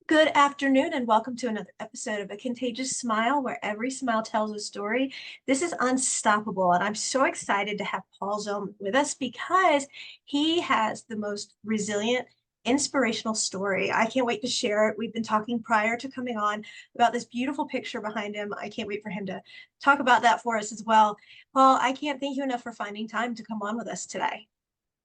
Good afternoon, and welcome to another episode of A Contagious Smile, where every smile tells a story. This is Unstoppable, and I'm so excited to have Paul Zome with us because he has the most resilient, inspirational story. I can't wait to share it. We've been talking prior to coming on about this beautiful picture behind him. I can't wait for him to talk about that for us as well. Paul, I can't thank you enough for finding time to come on with us today.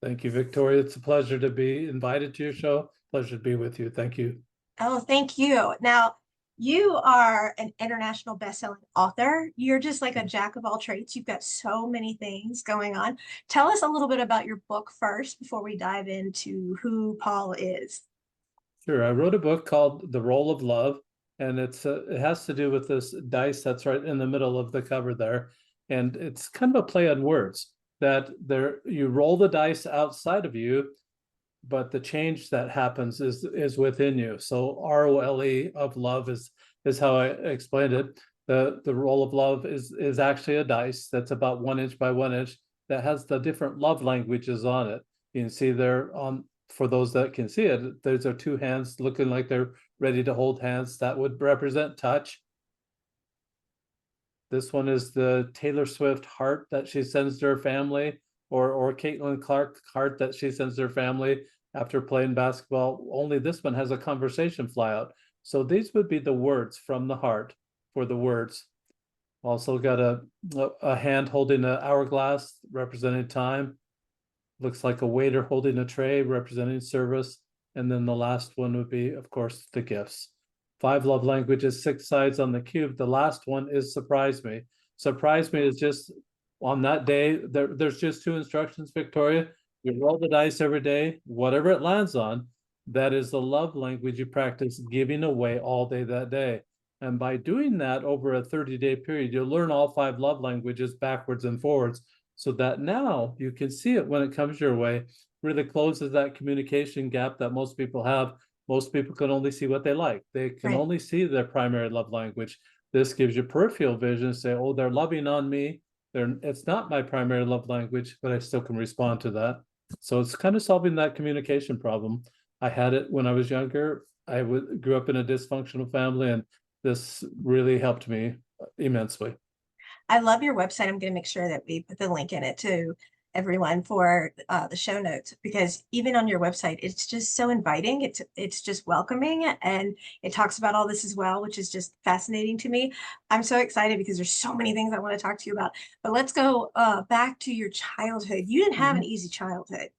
Thank you, Victoria. It's a pleasure to be invited to your show. Pleasure to be with you. Thank you. Oh, thank you. Now, you are an international best-selling author. You're just like a jack of all trades. You've got so many things going on. Tell us a little bit about your book first before we dive into who Paul is. Sure. I wrote a book called The Role of Love, and it has to do with this dice that's right in the middle of the cover there, and it's kind of a play on words that there you roll the dice outside of you, but the change that happens is within you. So ROLE of love is how I explained it. The role of love is actually a dice that's about 1 inch by 1 inch that has the different love languages on it. You can see there on for those that can see it, those are two hands looking like they're ready to hold hands. That would represent touch. This one is the Taylor Swift heart that she sends to her family, or Caitlin Clark heart that she sends to her family after playing basketball. Only this one has a conversation flyout. So these would be the words from the heart for the words. Also got a hand holding an hourglass representing time. Looks like a waiter holding a tray representing service. And then the last one would be, of course, the gifts. 5 love languages, 6 sides on the cube. The last one is surprise me. Surprise me is just on that day, there's just 2 instructions, Victoria. You roll the dice every day, whatever it lands on, that is the love language you practice giving away all day that day. And by doing that over a 30-day period, you'll learn all 5 love languages backwards and forwards so that now you can see it when it comes your way. Really closes that communication gap that most people have. Most people can only see what they like. They can Right. only see their primary love language. This gives you peripheral vision, say, oh, they're loving on me. It's not my primary love language, but I still can respond to that. So it's kind of solving that communication problem. I had it when I was younger. Grew up in a dysfunctional family, and this really helped me immensely. I love your website. I'm going to make sure that we put the link in it to everyone for the show notes because even on your website, it's just so inviting. It's just welcoming, and it talks about all this as well, which is just fascinating to me. I'm so excited because there's so many things I want to talk to you about. But let's go back to your childhood. You didn't have an Mhm. easy childhood.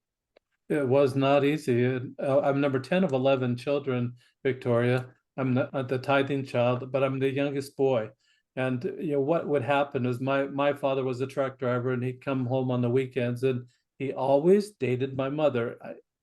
It was not easy. I'm number 10 of 11 children, Victoria. I'm the tithing child, but I'm the youngest boy. And what would happen is my father was a truck driver, and he'd come home on the weekends, and he always dated my mother.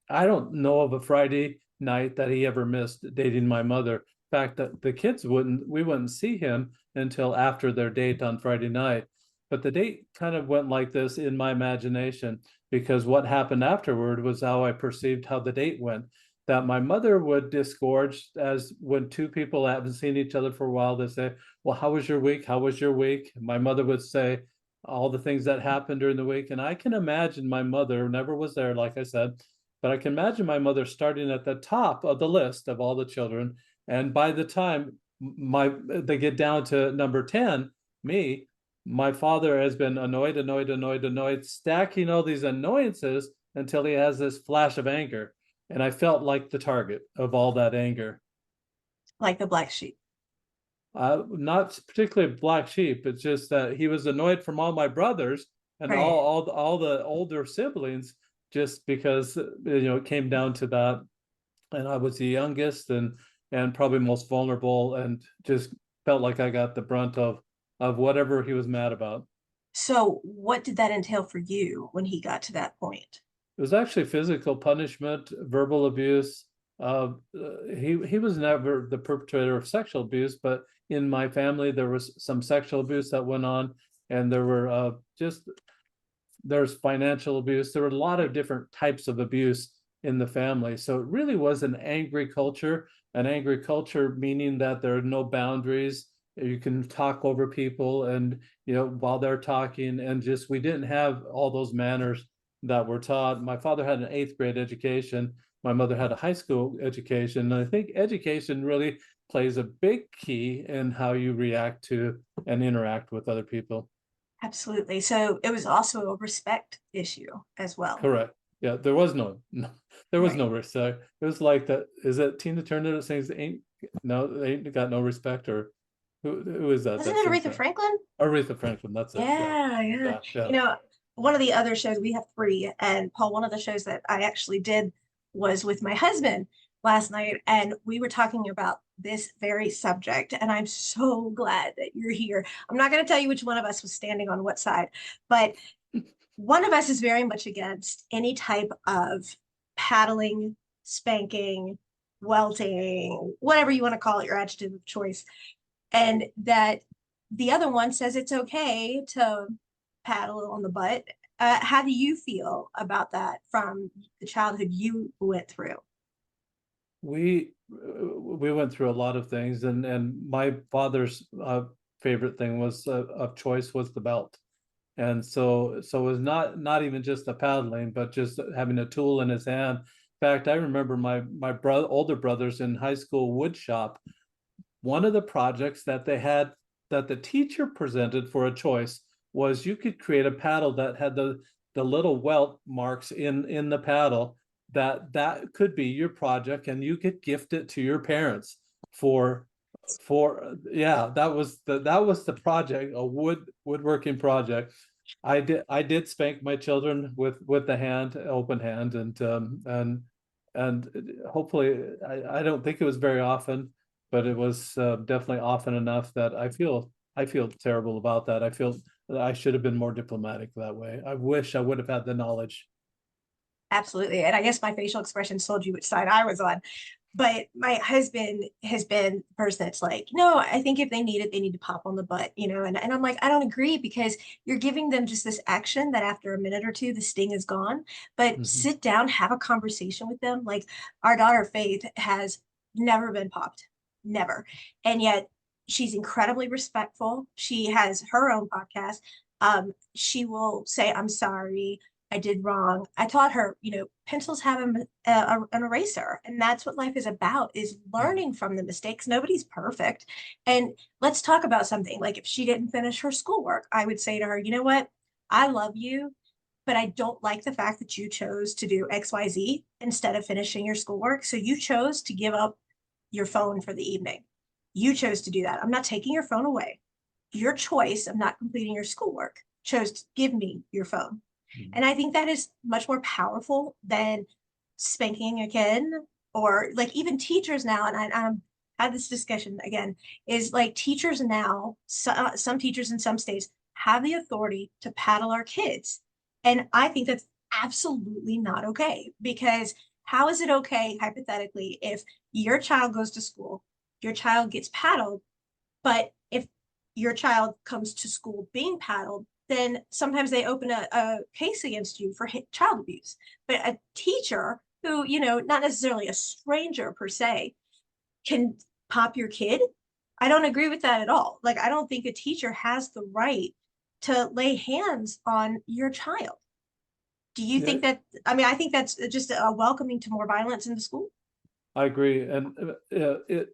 I don't know of a Friday night that he ever missed dating my mother. In fact, that the kids we wouldn't see him until after their date on Friday night. But the date kind of went like this in my imagination, because what happened afterward was how I perceived how the date went. That my mother would disgorge, as when two people haven't seen each other for a while, they say, well, how was your week? How was your week? My mother would say all the things that happened during the week. And I can imagine my mother never was there, like I said, but I can imagine my mother starting at the top of the list of all the children. And by the time they get down to number 10, me, my father has been annoyed, stacking all these annoyances until he has this flash of anger. And I felt like the target of all that anger. Like the black sheep. Not particularly black sheep. It's just that he was annoyed from all my brothers and Right. all the older siblings, just because it came down to that. And I was the youngest and probably most vulnerable, and just felt like I got the brunt of whatever he was mad about. So what did that entail for you when he got to that point? It was actually physical punishment, verbal abuse. He was never the perpetrator of sexual abuse, but in my family there was some sexual abuse that went on, and there were just there's financial abuse. There were a lot of different types of abuse in the family. So it really was an angry culture, meaning that there are no boundaries. You can talk over people, and while they're talking, and just we didn't have all those manners that were taught. My father had an 8th grade education, My mother had a high school education. And I think education really plays a big key in how you react to and interact with other people. Absolutely. So it was also a respect issue as well. Correct. Yeah, there was no there was Right. no respect. It was like that. Is it Tina Turner that sings "Ain't No, they ain't got no respect"? Or who is that Wasn't that it sings Aretha that? Franklin? Aretha Franklin. That's it. Yeah, Yeah, yeah. yeah, yeah. You know, one of the other shows, we have three, and Paul, one of the shows that I actually did was with my husband last night, and we were talking about this very subject. And I'm so glad that you're here. I'm not going to tell you which one of us was standing on what side, but one of us is very much against any type of paddling, spanking, welting, whatever you want to call it, your adjective of choice, and that the other one says it's okay to paddle on the butt. How do you feel about that from the childhood you went through? We went through a lot of things, and my father's favorite thing was of choice was the belt. And so it was not even just the paddling, but just having a tool in his hand. In fact, I remember my older brothers in high school wood shop. One of the projects that they had that the teacher presented for a choice was you could create a paddle that had the little welt marks in the paddle. That could be your project, and you could gift it to your parents for yeah, that was the project, a woodworking project. I did spank my children with the hand, open hand, and hopefully I don't think it was very often, but it was definitely often enough that I feel terrible about that. I feel that I should have been more diplomatic that way. I wish I would have had the knowledge. Absolutely. And I guess my facial expressions told you which side I was on. But my husband has been the person that's like, no, I think if they need it, they need to pop on the butt, and I'm like, I don't agree because you're giving them just this action that after a minute or two, the sting is gone. But Mhm. sit down, have a conversation with them. Like our daughter Faith has never been popped, never. And yet she's incredibly respectful. She has her own podcast. She will say, I'm sorry. I did wrong. I taught her, pencils have an eraser, and that's what life is about: is Mhm. learning from the mistakes. Nobody's perfect. And let's talk about something like if she didn't finish her schoolwork, I would say to her, you know what? I love you, but I don't like the fact that you chose to do XYZ instead of finishing your schoolwork. So you chose to give up your phone for the evening. You chose to do that. I'm not taking your phone away. Your choice of not completing your schoolwork chose to give me your phone. Mhm. And I think that is much more powerful than spanking a kid, or like even teachers now. And I had this discussion again, is like teachers now, some teachers in some states have the authority to paddle our kids. And I think that's absolutely not okay, because how is it okay, hypothetically, if your child goes to school, your child gets paddled, but if your child comes to school being paddled, then sometimes they open a case against you for child abuse. But a teacher who, not necessarily a stranger per se, can pop your kid. I don't agree with that at all. Like, I don't think a teacher has the right to lay hands on your child. Do you Yeah, think that? I mean, I think that's just a welcoming to more violence in the school. I agree. And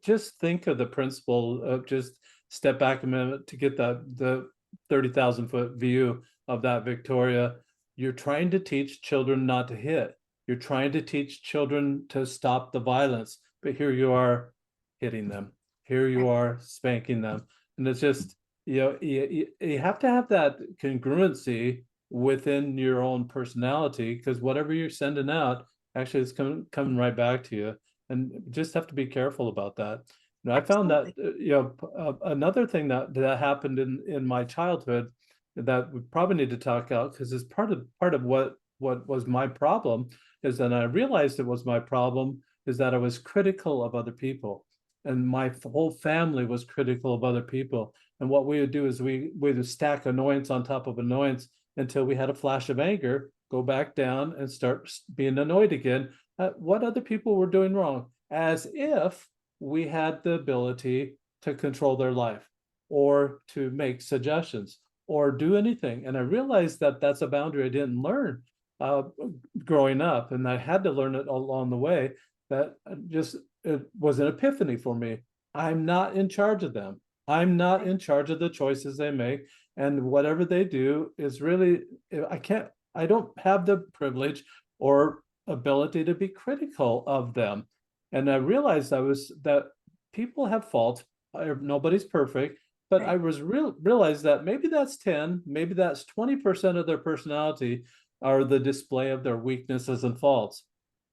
just think of the principle of just step back a minute to get the 30,000 foot view of that Victoria. You're trying to teach children not to hit. You're trying to teach children to stop the violence, but here you are hitting them. Here you are spanking them. And it's just, you have to have that congruency within your own personality, because whatever you're sending out actually is coming right back to you, and just have to be careful about that. I found that Absolutely. another thing that happened in my childhood that we probably need to talk about, because it's part of what was my problem, is that I realized it was my problem is that I was critical of other people, and my whole family was critical of other people. And what we would do is we would stack annoyance on top of annoyance until we had a flash of anger, go back down and start being annoyed again at what other people were doing wrong, as if we had the ability to control their life or to make suggestions or do anything. And I realized that that's a boundary I didn't learn. uh, growing up, and I had to learn it along the way. That just it was an epiphany for me. I'm not in charge of them. I'm not Right. in charge of the choices they make, and whatever they do is really I can't. I don't have the privilege or ability to be critical of them. And I realized I was that people have faults. Nobody's perfect, but I Right. was realized that maybe that's 10, maybe that's 20% of their personality are the display of their weaknesses and faults.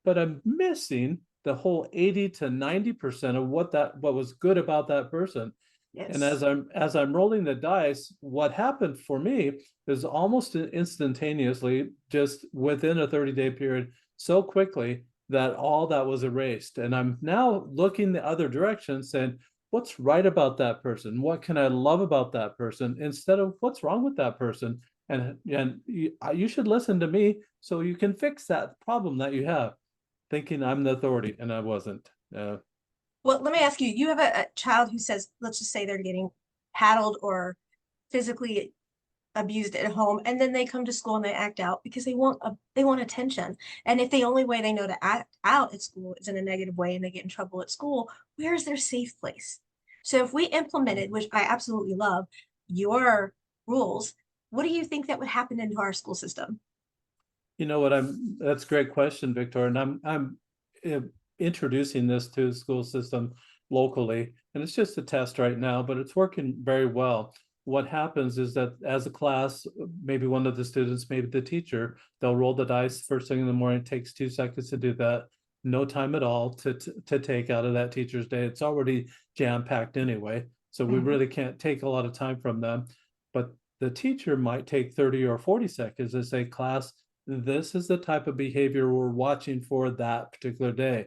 But I'm missing the whole 80 to 90% of what was good about that person. And Yes. as I'm rolling the dice, what happened for me is almost instantaneously, just within a 30-day period, so quickly that all that was erased. And I'm now looking the other direction, saying, what's right about that person? What can I love about that person instead of what's wrong with that person? And you should listen to me so you can fix that problem that you have. Thinking I'm the authority, and I wasn't. Well, let me ask you, you have a child who says, let's just say they're getting paddled or physically abused at home, and then they come to school and they act out because they want attention. And if the only way they know to act out at school is in a negative way and they get in trouble at school, where is their safe place? So if we implemented, which I absolutely love, your rules, what do you think that would happen into our school system? You know what, that's a great question, Victor. And I'm uh, introducing this to the school system locally, and it's just a test right now, but it's working very well. What happens is that as a class, maybe one of the students, maybe the teacher, they'll roll the dice first thing in the morning. It takes 2 seconds to do that. No time at all to take out of that teacher's day. It's already jam-packed anyway, so we Mhm. really can't take a lot of time from them. But the teacher might take 30 or 40 seconds to say, class, this is the type of behavior we're watching for that particular day.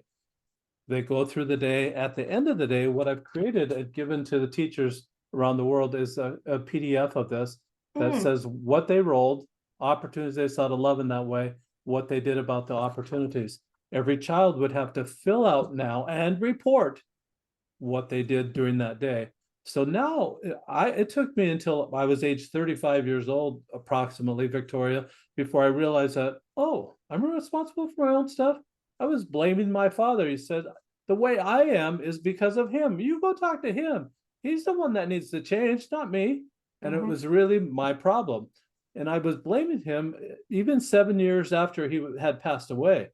They go through the day. At the end of the day, what I've created and given to the teachers around the world is a PDF of this that Mm, says what they rolled, opportunities they saw to love in that way, what they did about the opportunities. Every child would have to fill out now and report what they did during that day. So now it took me until I was age 35 years old, approximately, Victoria, before I realized that, oh, I'm responsible for my own stuff. I was blaming my father. He said, the way I am is because of him. You go talk to him. He's the one that needs to change, not me. And it mhm. was really my problem. And I was blaming him even 7 years after he had passed away.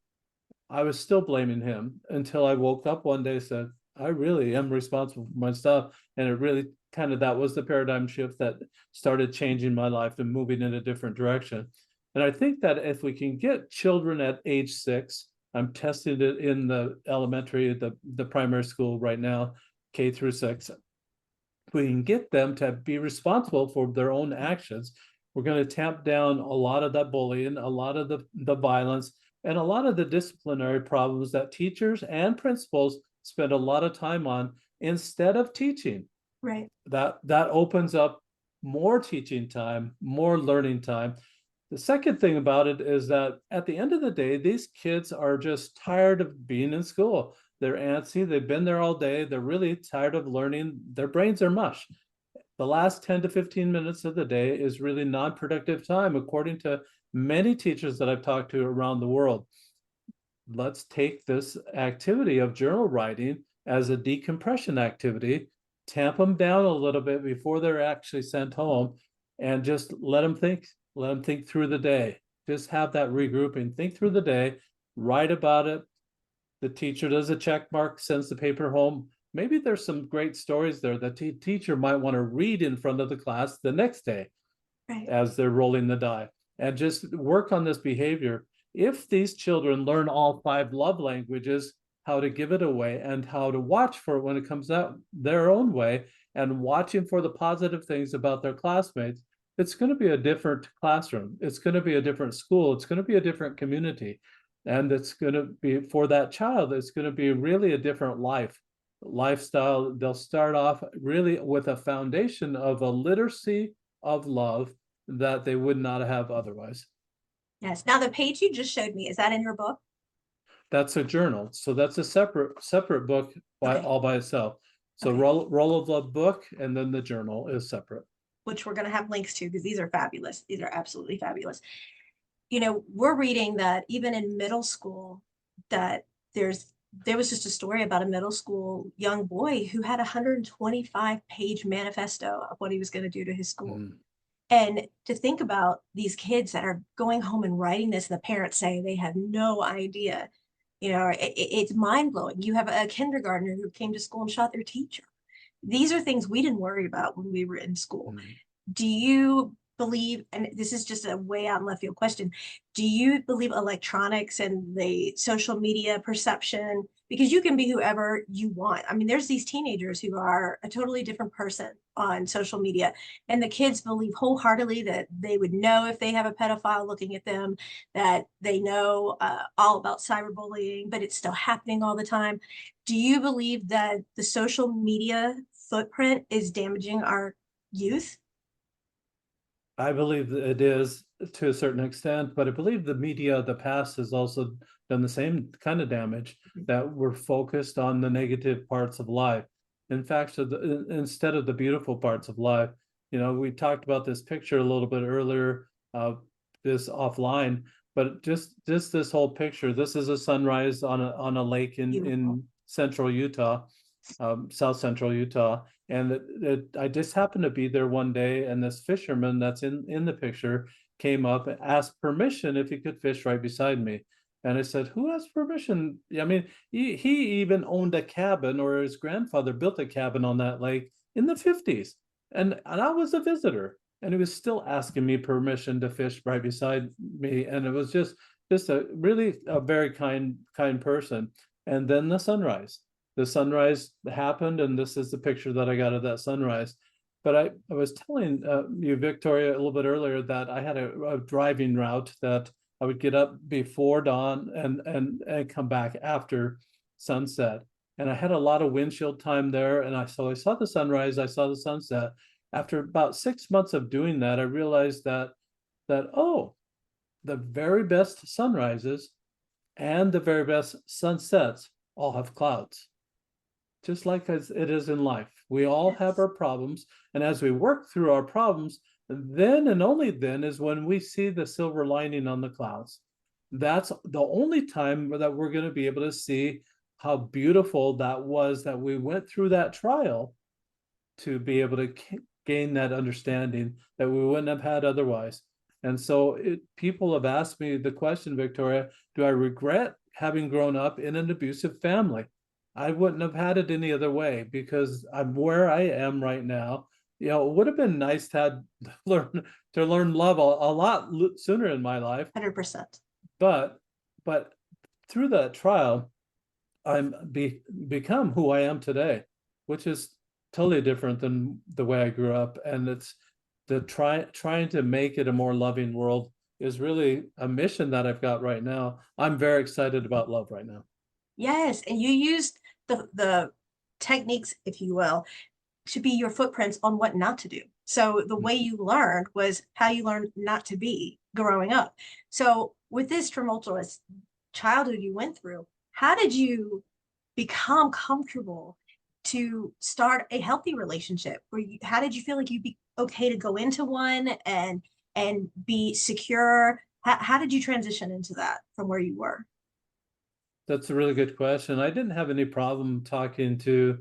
I was still blaming him until I woke up one day and said, I really am responsible for my stuff. And it really kind of that was the paradigm shift that started changing my life and moving in a different direction. And I think that if we can get children at age 6, I'm testing it in the elementary, the primary school right now, K through 6, we can get them to be responsible for their own actions, we're going to tamp down a lot of that bullying, a lot of the violence, and a lot of the disciplinary problems that teachers and principals spend a lot of time on instead of teaching. Right. That opens up more teaching time, more learning time. The second thing about it is that at the end of the day, these kids are just tired of being in school. They're antsy, they've been there all day, they're really tired of learning, their brains are mush. The last 10 to 15 minutes of the day is really non-productive time, according to many teachers that I've talked to around the world. Let's take this activity of journal writing as a decompression activity, tamp them down a little bit before they're actually sent home, and just let them think through the day. Just have that regrouping, think through the day, write about it. The teacher does a check mark, sends the paper home. Maybe there's some great stories there that teacher might want to read in front of the class the next day Right. as they're rolling the die, and just work on this behavior. If these children learn all 5 love languages, how to give it away and how to watch for it when it comes out their own way, and watching for the positive things about their classmates, it's going to be a different classroom. It's going to be a different school. It's going to be a different community. And it's going to be for that child, it's going to be really a different lifestyle. They'll start off really with a foundation of a literacy of love that they would not have otherwise. Yes. Now the page you just showed me, is that in your book? That's a journal. So that's a separate book by Okay. all by itself. So Okay. roll of the book and then the journal is separate. Which we're going to have links to because these are fabulous. These are absolutely fabulous. we're reading that even in middle school, that there was just a story about a middle school young boy who had a 125-page manifesto of what he was going to do to his school. Mm, And to think about these kids that are going home and writing this, and the parents say they have no idea, it's mind blowing. You have a kindergartner who came to school and shot their teacher. These are things we didn't worry about when we were in school. mm. Do you believe, and this is just a way out in left field question, do you believe electronics and the social media perception? Because you can be whoever you want. I mean, there's these teenagers who are a totally different person on social media, and the kids believe wholeheartedly that they would know if they have a pedophile looking at them, that they know all about cyberbullying, but it's still happening all the time. Do you believe that the social media footprint is damaging our youth? I believe that it is to a certain extent, but I believe the media of the past has also done the same kind of damage, that we're focused on the negative parts of life. In fact, instead of the beautiful parts of life, we talked about this picture a little bit earlier, this offline, but just this whole picture. This is a sunrise on a lake Beautiful. in central Utah, south central Utah, and I just happened to be there one day, and this fisherman that's in the picture came up and asked permission if he could fish right beside me. And I said, "Who has permission?" I mean, he even owned a cabin, or his grandfather built a cabin on that lake in the 50s. And I was a visitor, and he was still asking me permission to fish right beside me. And it was just a really a very kind person. And then the sunrise happened, and this is the picture that I got of that sunrise. But I was telling you, Victoria, a little bit earlier that I had a driving route that I would get up before dawn and come back after sunset. And I had a lot of windshield time there. And I saw the sunrise, I saw the sunset. After about 6 months of doing that, I realized that oh, the very best sunrises and the very best sunsets all have clouds, just like as it is in life. We all have Yes. our problems, and as we work through our problems, then and only then is when we see the silver lining on the clouds. That's the only time that we're going to be able to see how beautiful that was, that we went through that trial to be able to gain that understanding that we wouldn't have had otherwise. And so people have asked me the question, Victoria, do I regret having grown up in an abusive family? I wouldn't have had it any other way, because I'm where I am right now. It would have been nice to learn love a lot sooner in my life, 100%. but but through that trial, I'm become who I am today, which is totally different than the way I grew up. And it's trying to make it a more loving world is really a mission that I've got right now. I'm very excited about love right now. Yes, and you used the techniques, if you will, to be your footprints on what not to do. So the way you learned was how you learned not to be growing up. So with this tumultuous childhood you went through, how did you become comfortable to start a healthy relationship? How did you feel like you'd be okay to go into one and be secure? How did you transition into that from where you were? That's a really good question. I didn't have any problem talking to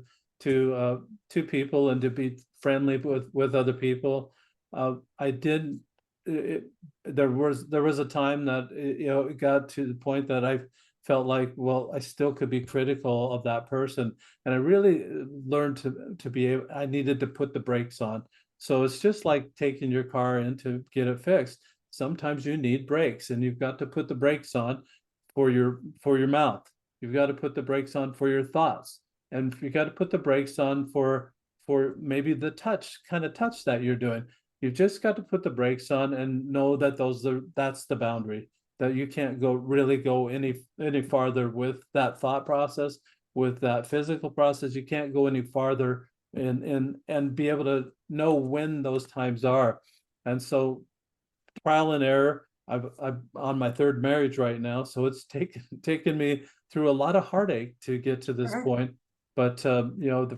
people and to be friendly with other people. I did. It, there was a time that it got to the point that I felt like, well, I still could be critical of that person, and I really learned to be able. I needed to put the brakes on. So it's just like taking your car in to get it fixed. Sometimes you need brakes, and you've got to put the brakes on for your mouth. You've got to put the brakes on for your thoughts, and you got to put the brakes on for maybe the kind of touch that you're doing. You've just got to put the brakes on and know that that's the boundary, that you can't go any farther with that thought process, with that physical process. You can't go any farther, and be able to know when those times are. And so trial and error. I'm on my third marriage right now, so it's taken me through a lot of heartache to get to this Sure. point. But the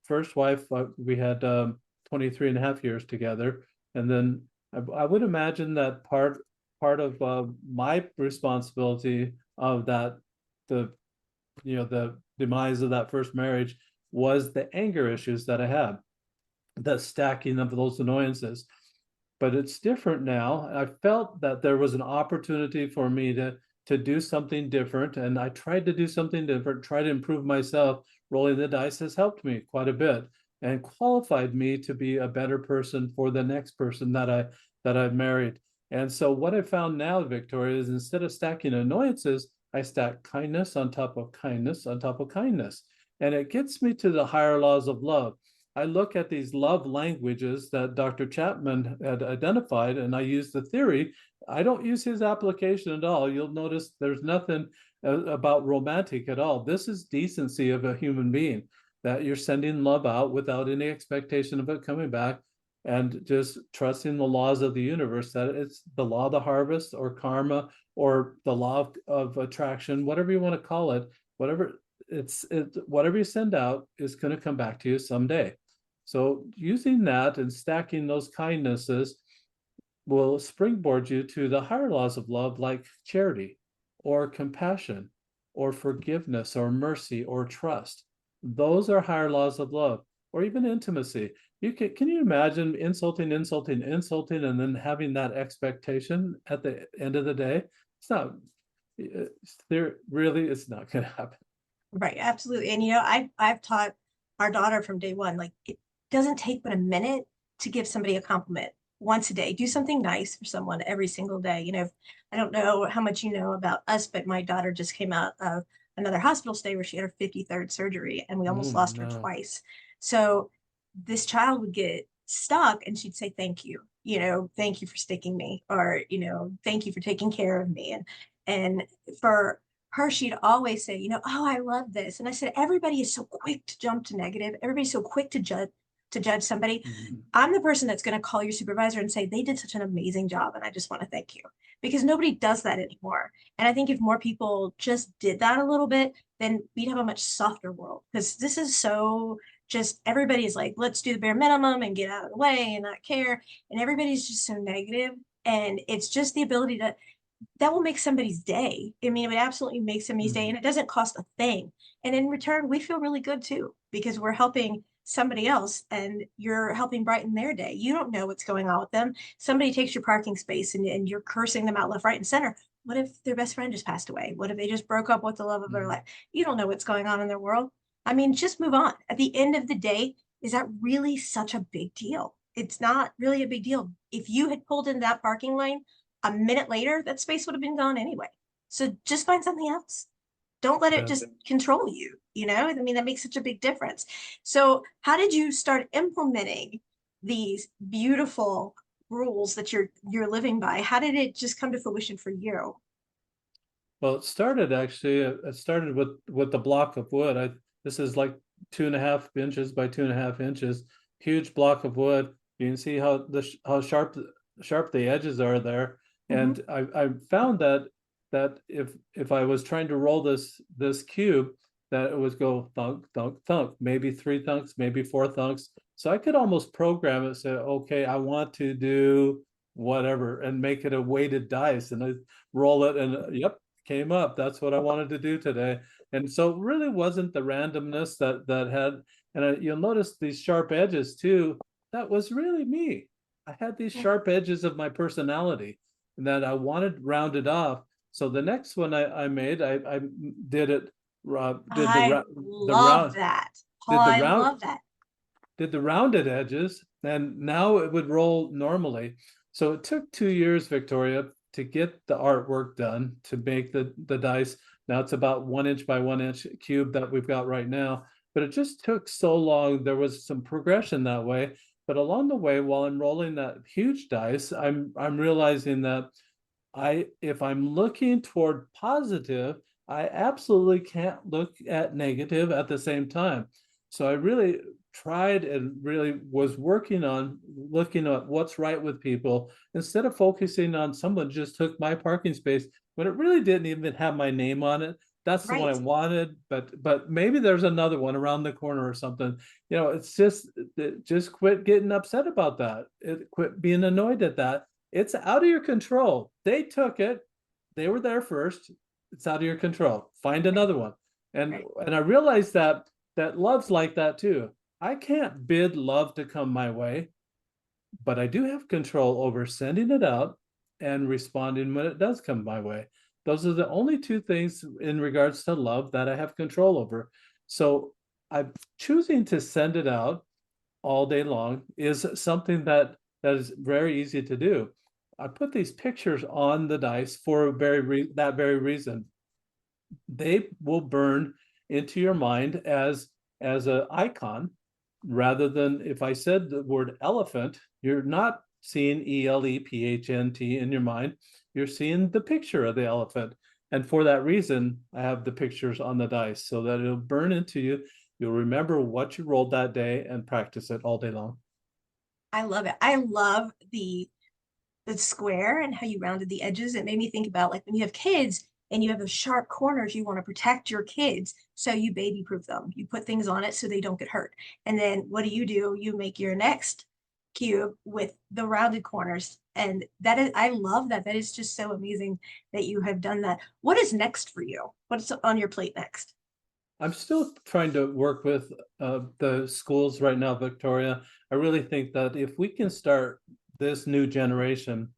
first wife, we had 23 and a half years together, and then I would imagine that part of my responsibility of that, the the demise of that first marriage was the anger issues that I had, the stacking of those annoyances. But it's different now. I felt that there was an opportunity for me to do something different, and I tried to do something different, try to improve myself. Rolling the dice has helped me quite a bit and qualified me to be a better person for the next person that I've married. And so what I found now, Victoria, is instead of stacking annoyances, I stack kindness on top of kindness on top of kindness. And it gets me to the higher laws of love. I look at these love languages that Dr. Chapman had identified, and I use the theory. I don't use his application at all. You'll notice there's nothing about romantic at all. This is decency of a human being, that you're sending love out without any expectation of it coming back, and just trusting the laws of the universe, that it's the law of the harvest or karma or the law of attraction, whatever you want to call it, whatever whatever you send out is going to come back to you someday. So using that and stacking those kindnesses will springboard you to the higher laws of love, like charity or compassion or forgiveness or mercy or trust. Those are higher laws of love, or even intimacy. Can you imagine insulting, and then having that expectation at the end of the day? It's not there really, it's not going to happen. Right, absolutely. And I've taught our daughter from day one, like it doesn't take but a minute to give somebody a compliment once a day. Do something nice for someone every single day. I don't know how much you know about us, but my daughter just came out of another hospital stay where she had her 53rd surgery and we Oh almost lost her no. twice. So this child would get stuck and she'd say, thank you, thank you for sticking me, or, thank you for taking care of me. And for her, she'd always say, oh, I love this. And I said, everybody is so quick to jump to negative. Everybody's so quick to judge somebody. Mhm. I'm the person that's going to call your supervisor and say, they did such an amazing job. And I just want to thank you, because nobody does that anymore. And I think if more people just did that a little bit, then we'd have a much softer world, because this is so just everybody's like, let's do the bare minimum and get out of the way and not care. And everybody's just so negative. And it's just the ability to that will make somebody's day. I mean, it would absolutely make somebody's day, Mhm. and it doesn't cost a thing. And in return, we feel really good too, because we're helping somebody else and you're helping brighten their day. You don't know what's going on with them. Somebody takes your parking space and you're cursing them out left, right, and center. What if their best friend just passed away? What if they just broke up with the love of their Mhm. life? You don't know what's going on in their world. I mean, just move on. At the end of the day, is that really such a big deal? It's not really a big deal. If you had pulled in that parking lane a minute later, that space would have been gone anyway. So just find something else. Don't let it Yeah. just control you. I mean, that makes such a big difference. So, how did you start implementing these beautiful rules that you're living by? How did it just come to fruition for you? Well, it started actually. It started with the block of wood. This is like 2.5 inches by 2.5 inches, huge block of wood. You can see how sharp the edges are there. Mm-hmm. And I found that if I was trying to roll this cube, that it would go thunk thunk thunk, maybe 3 thunks, maybe 4 thunks. So I could almost program it, say, okay, I want to do whatever, and make it a weighted dice, and I roll it, and yep, came up. That's what I wanted to do today. And so it really wasn't the randomness that had, and you'll notice these sharp edges too. That was really me. I had these sharp edges of my personality that I wanted rounded off. So the next one I made, I did it, did I the love round, that. Paul, did the I round, love that. did the rounded edges, and now it would roll normally. So it took 2 years, Victoria, to get the artwork done, to make the dice. Now it's about 1 inch by 1 inch cube that we've got right now. But it just took so long. There was some progression that way. But along the way, while I'm rolling that huge dice, I'm realizing that if I'm looking toward positive, I absolutely can't look at negative at the same time. So I really tried and really was working on looking at what's right with people, instead of focusing on someone just took my parking space when it really didn't even have my name on it. That's the one I Right. wanted, but maybe there's another one around the corner or something. It's just quit getting upset about that. Quit being annoyed at that, It's out of your control. They took it. They were there first. It's out of your control. Find Right, another one. And right. and I realized that love's like that too. I can't bid love to come my way, but I do have control over sending it out and responding when it does come my way. Those are the only two things in regards to love that I have control over. So I'm choosing to send it out all day long is something that is very easy to do. I put these pictures on the dice for that very reason. They will burn into your mind as an icon rather than if I said the word elephant, you're not seeing ELEPHNT in your mind. You're seeing the picture of the elephant. And for that reason, I have the pictures on the dice so that it'll burn into you. You'll remember what you rolled that day and practice it all day long. I love it. I love the square and how you rounded the edges. It made me think about like when you have kids and you have those sharp corners, you want to protect your kids. So you baby proof them. You put things on it so they don't get hurt. And then what do? You make your next cube with the rounded corners. And that is, I love that. That is just so amazing that you have done that. What is next for you? What's on your plate next? I'm still trying to work with the schools right now, Victoria. I really think that if we can start this new generation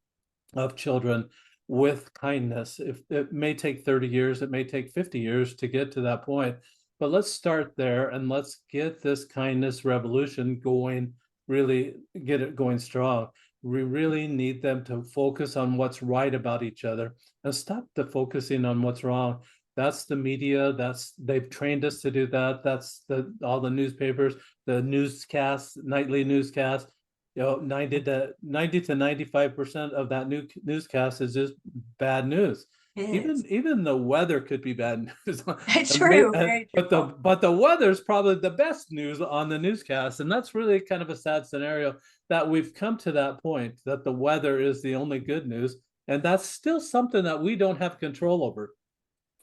of children with kindness. If it may take 30 years, it may take 50 years to get to that point, but let's start there and let's get this kindness revolution going, really get it going strong. We really need them to focus on what's right about each other and stop the focusing on what's wrong. That's the media. That's they've trained us to do that. That's the all the newspapers, the newscasts, nightly newscasts, 90 to 95% of that new newscast is just bad news. It is. Even the weather could be bad news. It's true. Very But true. the weather's probably the best news on the newscast. And that's really kind of a sad scenario that we've come to that point that the weather is the only good news. And that's still something that we don't have control over.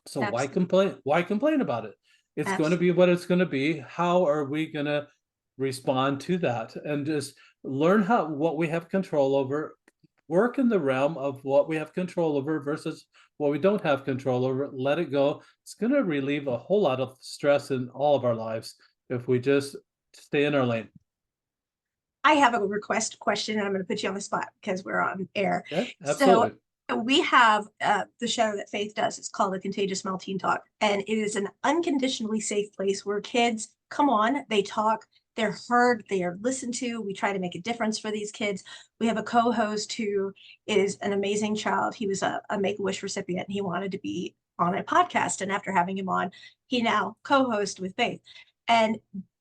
So why Absolutely. complain? Why complain about it? It's going to be Absolutely. what it's going to be. How are we going to respond to that? And just learn how what we have control over, work in the realm of what we have control over versus what we don't have control over. Let it go. It's going to relieve a whole lot of stress in all of our lives if we just stay in our lane. I have a request question and I'm going to put you on the spot because we're on air. Yeah, So absolutely. we have the show that Faith does. It's called the Contagious Smile Teen Talk, and it is an unconditionally safe place where kids come on, they talk, they're heard, they are listened to. We try to make a difference for these kids. We have a co-host who is an amazing child. He was a Make-A-Wish recipient. And he wanted to be on a podcast, and after having him on, he now co-hosts with Faith. And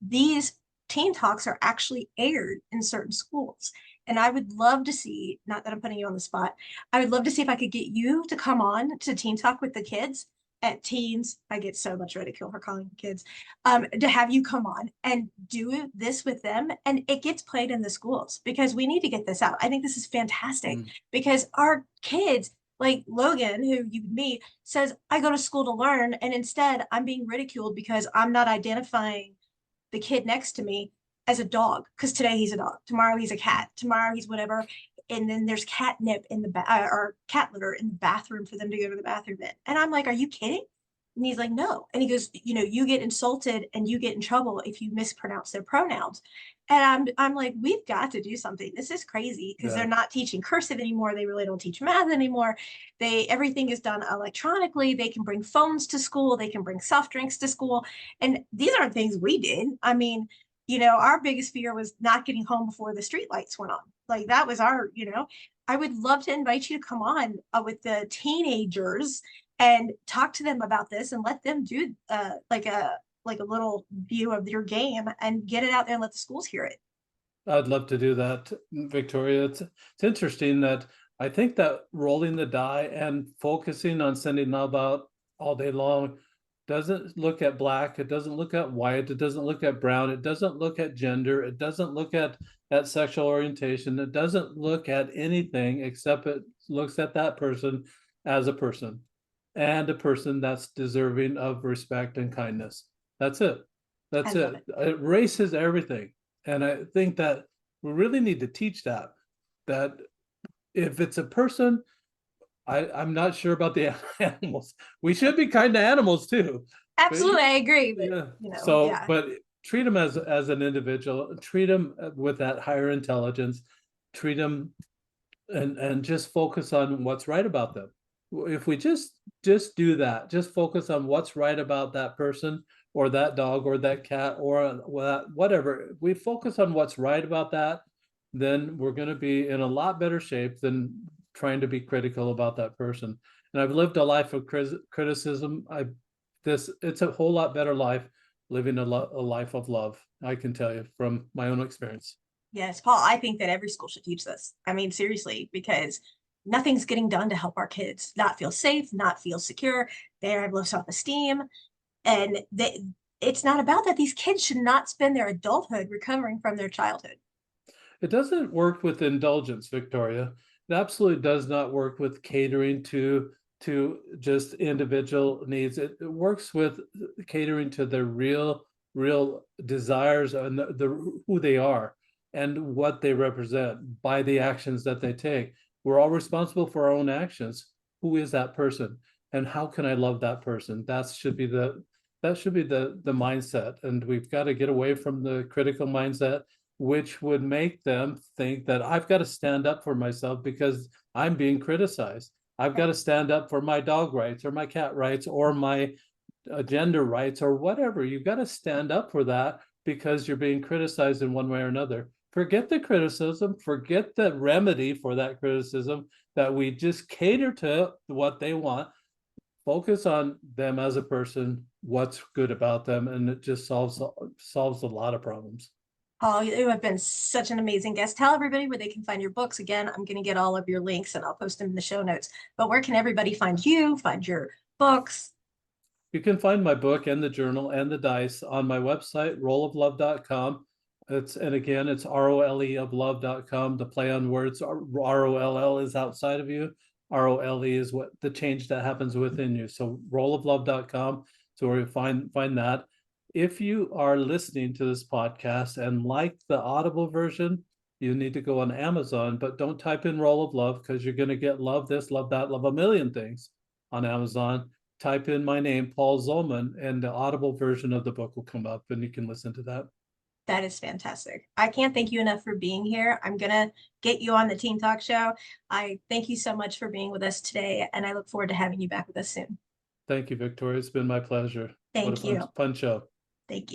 these teen talks are actually aired in certain schools. And I would love to see, not that I'm putting you on the spot, I would love to see if I could get you to come on to Teen Talk with the kids at teens. I get so much ridicule for calling them kids. To have you come on and do this with them. And it gets played in the schools because we need to get this out. I think this is fantastic Mm. because our kids, like Logan, who you meet, says, I go to school to learn. And instead, I'm being ridiculed because I'm not identifying the kid next to me as a dog because today he's a dog, tomorrow he's a cat, tomorrow he's whatever, and then there's catnip in the or cat litter in the bathroom for them to go to the bathroom in, and I'm like, are you kidding? And he's like, no. And he goes, you get insulted and you get in trouble if you mispronounce their pronouns. And I'm like, we've got to do something. This is crazy because they're Yeah. not teaching cursive anymore. They really don't teach math anymore. Everything is done electronically. They can bring phones to school. They can bring soft drinks to school. And these aren't things we did. I mean, our biggest fear was not getting home before the street lights went on. Like that was I would love to invite you to come on with the teenagers and talk to them about this and let them do like a little view of your game and get it out there and let the schools hear it. I'd love to do that, Victoria. It's interesting that I think that rolling the die and focusing on sending love out all day long doesn't look at black, it doesn't look at white, it doesn't look at brown, it doesn't look at gender, it doesn't look at sexual orientation, it doesn't look at anything except it looks at that person as a person and a person that's deserving of respect and kindness. That's it. I That's love it. it. It erases everything. And I think that we really need to teach that if it's a person, I'm not sure about the animals. We should be kind to animals too. But Absolutely, I agree, but yeah. So, yeah. but treat them as an individual. Treat them with that higher intelligence. Treat them and just focus on what's right about them. If we just do that, just focus on what's right about that person or that dog or that cat or whatever. We focus on what's right about that, then we're going to be in a lot better shape than trying to be critical about that person. And I've lived a life of criticism. It's a whole lot better life living a life of love. I can tell you from my own experience. Yes, Paul, I think that every school should teach this. I mean, seriously, because nothing's getting done to help our kids not feel safe, not feel secure. They have low self-esteem. And it's not about that. These kids should not spend their adulthood recovering from their childhood. It doesn't work with indulgence, Victoria. It absolutely does not work with catering to just individual needs. It works with catering to their real desires and who they are and what they represent by the actions that they take. We're all responsible for our own actions. Who is that person? And how can I love that person? That should be the mindset. And we've got to get away from the critical mindset, which would make them think that I've got to stand up for myself because I'm being criticized. I've got to stand up for my dog rights or my cat rights or my gender rights or whatever. You've got to stand up for that because you're being criticized in one way or another. Forget the criticism, forget the remedy for that criticism, that we just cater to what they want. Focus on them as a person, what's good about them, and it just solves a lot of problems. Paul, you have been such an amazing guest. Tell everybody where they can find your books. Again, I'm going to get all of your links and I'll post them in the show notes. But where can everybody find you, find your books? You can find my book and the journal and the dice on my website, rolloflove.com. And again, it's ROLE of love.com. The play on words, ROLL is outside of you. ROLE is what the change that happens within you. So rolloflove.com. So where you find that. If you are listening to this podcast and like the Audible version, you need to go on Amazon, but don't type in roll of love because you're going to get love this, love that, love a million things on Amazon. Type in my name, Paul Zolman, and the Audible version of the book will come up and you can listen to that. That is fantastic. I can't thank you enough for being here. I'm going to get you on the Teen Talk Show. I thank you so much for being with us today, and I look forward to having you back with us soon. Thank you, Victoria. It's been my pleasure. What a Thank you. fun show. Thank you.